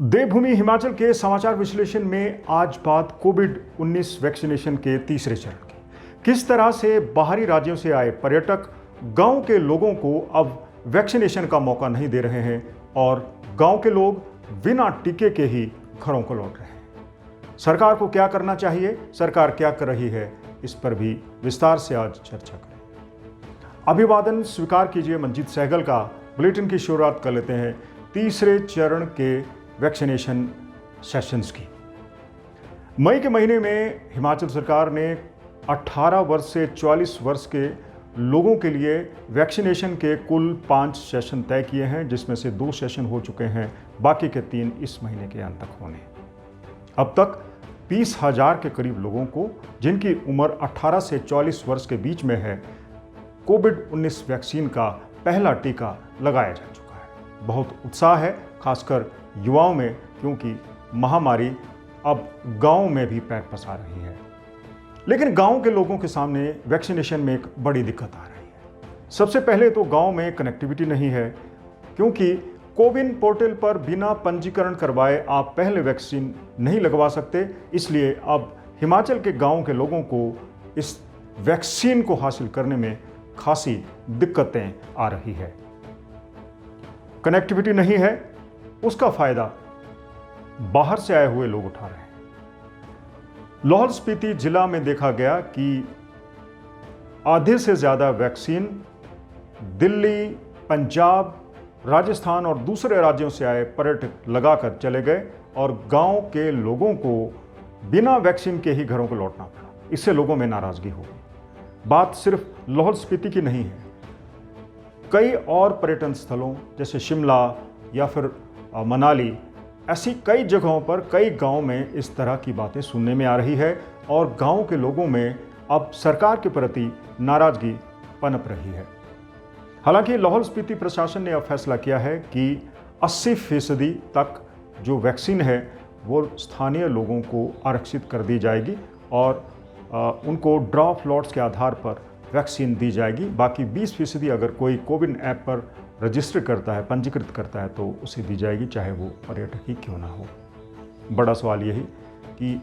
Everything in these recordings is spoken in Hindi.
देवभूमि हिमाचल के समाचार विश्लेषण में आज बात कोविड-19 वैक्सीनेशन के तीसरे चरण की। किस तरह से बाहरी राज्यों से आए पर्यटक गांव के लोगों को अब वैक्सीनेशन का मौका नहीं दे रहे हैं और गांव के लोग बिना टीके के ही घरों को लौट रहे हैं। सरकार को क्या करना चाहिए, सरकार क्या कर रही है, इस पर भी विस्तार से आज चर्चा करें। अभिवादन स्वीकार कीजिए मंजीत सहगल का। बुलेटिन की शुरुआत कर लेते हैं तीसरे चरण के वैक्सीनेशन सेशंस की। मई के महीने में हिमाचल सरकार ने 18 वर्ष से 44 वर्ष के लोगों के लिए वैक्सीनेशन के कुल 5 सेशन तय किए हैं, जिसमें से 2 सेशन हो चुके हैं, बाकी के 3 इस महीने के अंत तक होने। अब तक 20,000 के करीब लोगों को, जिनकी उम्र 18 से 44 वर्ष के बीच में है, कोविड-19 वैक्सीन का पहला टीका लगाया जा चुका है। बहुत उत्साह है, खासकर युवाओं में, क्योंकि महामारी अब गांव में भी पैर पसार रही है। लेकिन गांव के लोगों के सामने वैक्सीनेशन में एक बड़ी दिक्कत आ रही है। सबसे पहले तो गांव में कनेक्टिविटी नहीं है, क्योंकि कोविन पोर्टल पर बिना पंजीकरण करवाए आप पहले वैक्सीन नहीं लगवा सकते। इसलिए अब हिमाचल के गांव के लोगों को इस वैक्सीन को हासिल करने में खासी दिक्कतें आ रही है। कनेक्टिविटी नहीं है, उसका फायदा बाहर से आए हुए लोग उठा रहे हैं। लाहौल स्पीति जिला में देखा गया कि आधे से ज़्यादा वैक्सीन दिल्ली, पंजाब, राजस्थान और दूसरे राज्यों से आए पर्यटक लगाकर चले गए और गांव के लोगों को बिना वैक्सीन के ही घरों को लौटना पड़ा। इससे लोगों में नाराजगी हो गई। बात सिर्फ लाहौल स्पीति की नहीं है, कई और पर्यटन स्थलों जैसे शिमला या फिर मनाली, ऐसी कई जगहों पर, कई गांव में इस तरह की बातें सुनने में आ रही है और गांव के लोगों में अब सरकार के प्रति नाराजगी पनप रही है। हालांकि लाहौल स्पीति प्रशासन ने अब फैसला किया है कि 80% तक जो वैक्सीन है वो स्थानीय लोगों को आरक्षित कर दी जाएगी और उनको ड्रॉप लॉट्स के आधार पर वैक्सीन दी जाएगी। बाकी 20% अगर कोई कोविन ऐप पर रजिस्टर करता है, पंजीकृत करता है, तो उसे दी जाएगी, चाहे वो पर्यटक ही क्यों ना हो। बड़ा सवाल यही कि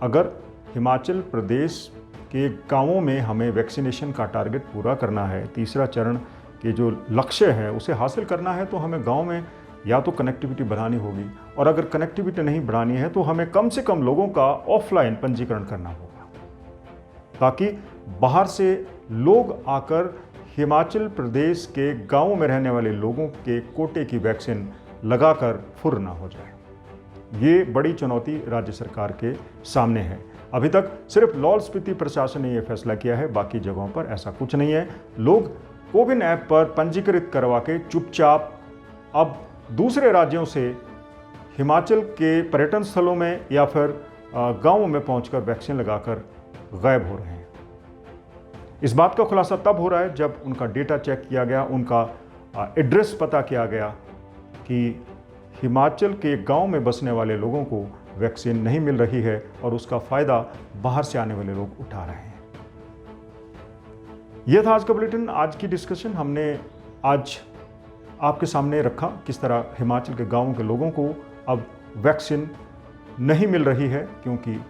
अगर हिमाचल प्रदेश के गांवों में हमें वैक्सीनेशन का टारगेट पूरा करना है, तीसरा चरण के जो लक्ष्य है उसे हासिल करना है, तो हमें गांव में या तो कनेक्टिविटी बढ़ानी होगी, और अगर कनेक्टिविटी नहीं बढ़ानी है तो हमें कम से कम लोगों का ऑफलाइन पंजीकरण करना होगा, ताकि बाहर से लोग आकर हिमाचल प्रदेश के गांवों में रहने वाले लोगों के कोटे की वैक्सीन लगाकर फुर ना हो जाए। ये बड़ी चुनौती राज्य सरकार के सामने है। अभी तक सिर्फ लाहौल स्पीति प्रशासन ने यह फैसला किया है, बाकी जगहों पर ऐसा कुछ नहीं है। लोग कोविन ऐप पर पंजीकृत करवा के चुपचाप अब दूसरे राज्यों से हिमाचल के पर्यटन स्थलों में या फिर गाँवों में पहुँचकर वैक्सीन लगाकर गायब हो रहे हैं। इस बात का खुलासा तब हो रहा है जब उनका डेटा चेक किया गया, उनका एड्रेस पता किया गया कि हिमाचल के गांव में बसने वाले लोगों को वैक्सीन नहीं मिल रही है और उसका फ़ायदा बाहर से आने वाले लोग उठा रहे हैं। यह था आज का बुलेटिन, आज की डिस्कशन। हमने आज आपके सामने रखा किस तरह हिमाचल के गाँवों के लोगों को अब वैक्सीन नहीं मिल रही है, क्योंकि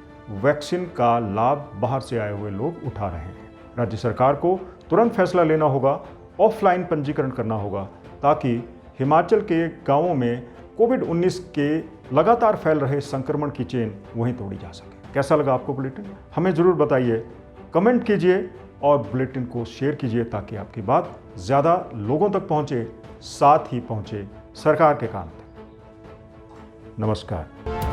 वैक्सीन का लाभ बाहर से आए हुए लोग उठा रहे हैं। राज्य सरकार को तुरंत फैसला लेना होगा, ऑफलाइन पंजीकरण करना होगा, ताकि हिमाचल के गांवों में कोविड-19 के लगातार फैल रहे संक्रमण की चेन वहीं तोड़ी जा सके। कैसा लगा आपको बुलेटिन? हमें ज़रूर बताइए, कमेंट कीजिए और बुलेटिन को शेयर कीजिए, ताकि आपकी बात ज़्यादा लोगों तक पहुँचे, साथ ही पहुँचे सरकार के कान तक। नमस्कार।